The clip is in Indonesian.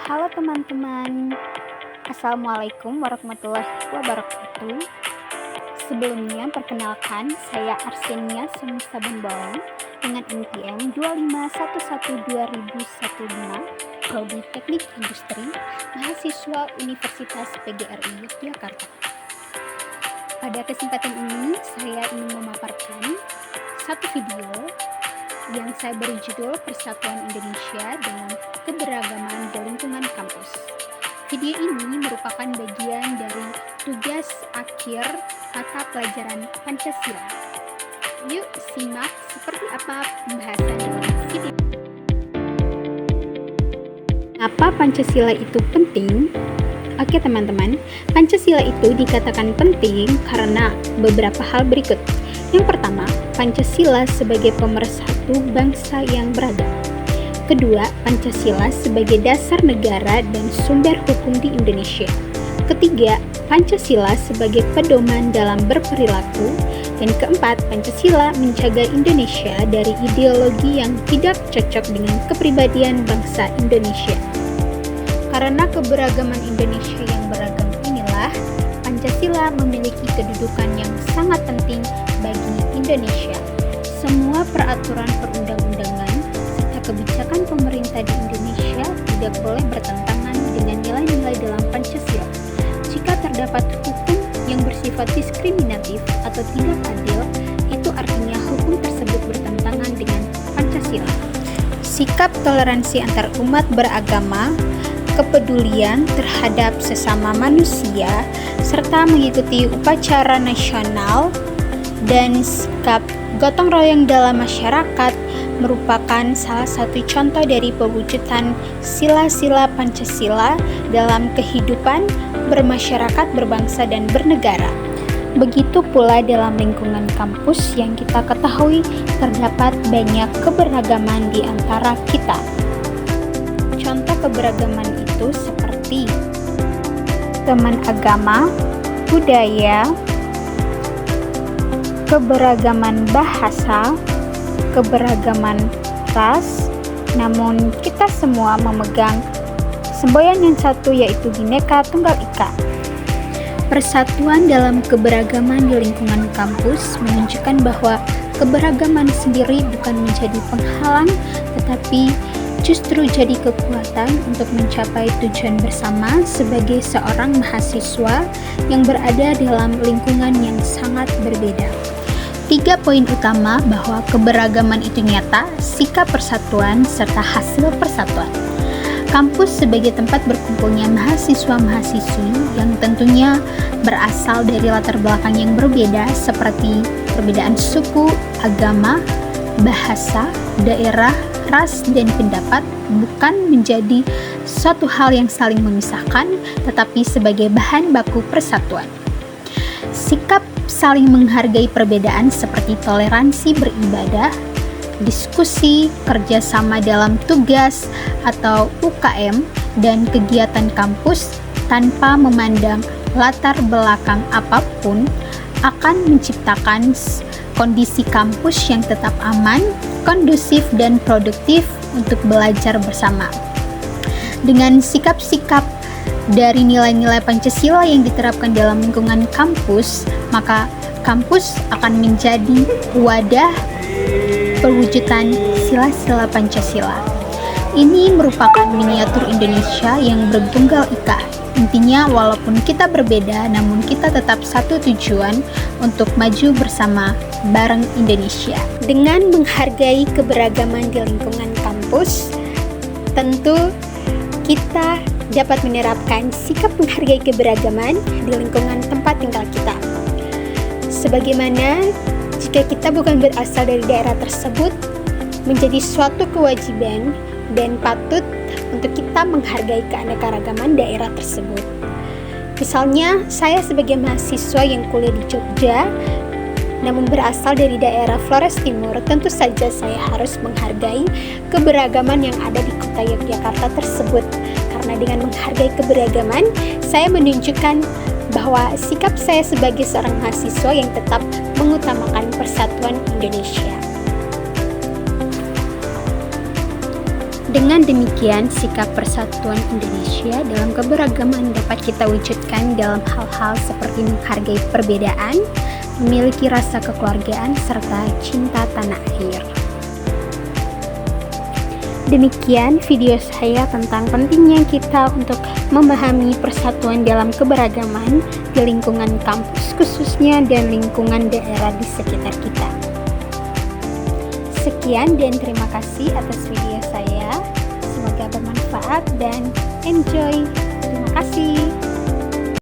Halo teman-teman, Assalamualaikum warahmatullahi wabarakatuh. Sebelumnya perkenalkan, saya Arsenia Semesta Bembolong dengan NPM 25112015, Prodi Teknik Industri, mahasiswa Universitas PGRI Yogyakarta. Pada kesempatan ini, saya ingin memaparkan satu video yang saya beri judul Persatuan Indonesia dengan Keberagaman di Lingkungan Kampus. Video ini merupakan bagian dari tugas akhir mata pelajaran Pancasila. Yuk simak seperti apa pembahasan dalam video. Kenapa Pancasila itu penting? Oke teman-teman, Pancasila itu dikatakan penting karena beberapa hal berikut. Yang pertama, Pancasila sebagai pemersatu bangsa yang beragam. Kedua, Pancasila sebagai dasar negara dan sumber hukum di Indonesia. Ketiga, Pancasila sebagai pedoman dalam berperilaku. Dan keempat, Pancasila menjaga Indonesia dari ideologi yang tidak cocok dengan kepribadian bangsa Indonesia. Karena keberagaman Indonesia yang beragam inilah, Pancasila memiliki kedudukan yang sangat penting bagi Indonesia. Semua peraturan perundang-undangan serta kebijakan pemerintah di Indonesia tidak boleh bertentangan dengan nilai-nilai dalam Pancasila. Jika terdapat hukum yang bersifat diskriminatif atau tidak adil, itu artinya hukum tersebut bertentangan dengan Pancasila. Sikap toleransi antar umat beragama, kepedulian terhadap sesama manusia, serta mengikuti upacara nasional dan sikap gotong royong dalam masyarakat merupakan salah satu contoh dari pewujudan sila-sila Pancasila dalam kehidupan bermasyarakat, berbangsa, dan bernegara. Begitu pula dalam lingkungan kampus yang kita ketahui terdapat banyak keberagaman di antara kita. Contoh keberagaman itu seperti teman agama, budaya, keberagaman bahasa, keberagaman ras, namun kita semua memegang semboyan yang satu, yaitu Bhinneka Tunggal Ika. Persatuan dalam keberagaman di lingkungan kampus menunjukkan bahwa keberagaman sendiri bukan menjadi penghalang, tetapi justru jadi kekuatan untuk mencapai tujuan bersama sebagai seorang mahasiswa yang berada dalam lingkungan yang sangat berbeda. 3 poin utama bahwa keberagaman itu nyata, sikap persatuan, serta hasil persatuan. Kampus sebagai tempat berkumpulnya mahasiswa-mahasiswi yang tentunya berasal dari latar belakang yang berbeda seperti perbedaan suku, agama, bahasa, daerah, ras, dan pendapat bukan menjadi suatu hal yang saling memisahkan, tetapi sebagai bahan baku persatuan. Sikap saling menghargai perbedaan seperti toleransi beribadah, diskusi, kerjasama dalam tugas atau UKM, dan kegiatan kampus tanpa memandang latar belakang apapun akan menciptakan kondisi kampus yang tetap aman, kondusif, dan produktif untuk belajar bersama. Dengan sikap-sikap dari nilai-nilai Pancasila yang diterapkan dalam lingkungan kampus, maka kampus akan menjadi wadah perwujudan sila-sila Pancasila. Ini merupakan miniatur Indonesia yang bertunggal ika. Intinya, walaupun kita berbeda, namun kita tetap satu tujuan untuk maju bersama bareng Indonesia. Dengan menghargai keberagaman di lingkungan kampus, tentu kita dapat menerapkan sikap menghargai keberagaman di lingkungan tempat tinggal kita. Sebagaimana jika kita bukan berasal dari daerah tersebut, menjadi suatu kewajiban dan patut untuk kita menghargai keanekaragaman daerah tersebut. Misalnya, saya sebagai mahasiswa yang kuliah di Jogja, namun berasal dari daerah Flores Timur, tentu saja saya harus menghargai keberagaman yang ada di kota Yogyakarta tersebut. Karena dengan menghargai keberagaman, saya menunjukkan bahwa sikap saya sebagai seorang mahasiswa yang tetap mengutamakan persatuan Indonesia. Dengan demikian, sikap persatuan Indonesia dalam keberagaman dapat kita wujudkan dalam hal-hal seperti menghargai perbedaan, memiliki rasa kekeluargaan, serta cinta tanah air. Demikian video saya tentang pentingnya kita untuk memahami persatuan dalam keberagaman di lingkungan kampus khususnya dan lingkungan daerah di sekitar kita. Sekian dan terima kasih atas video saya. Semoga bermanfaat dan enjoy. Terima kasih.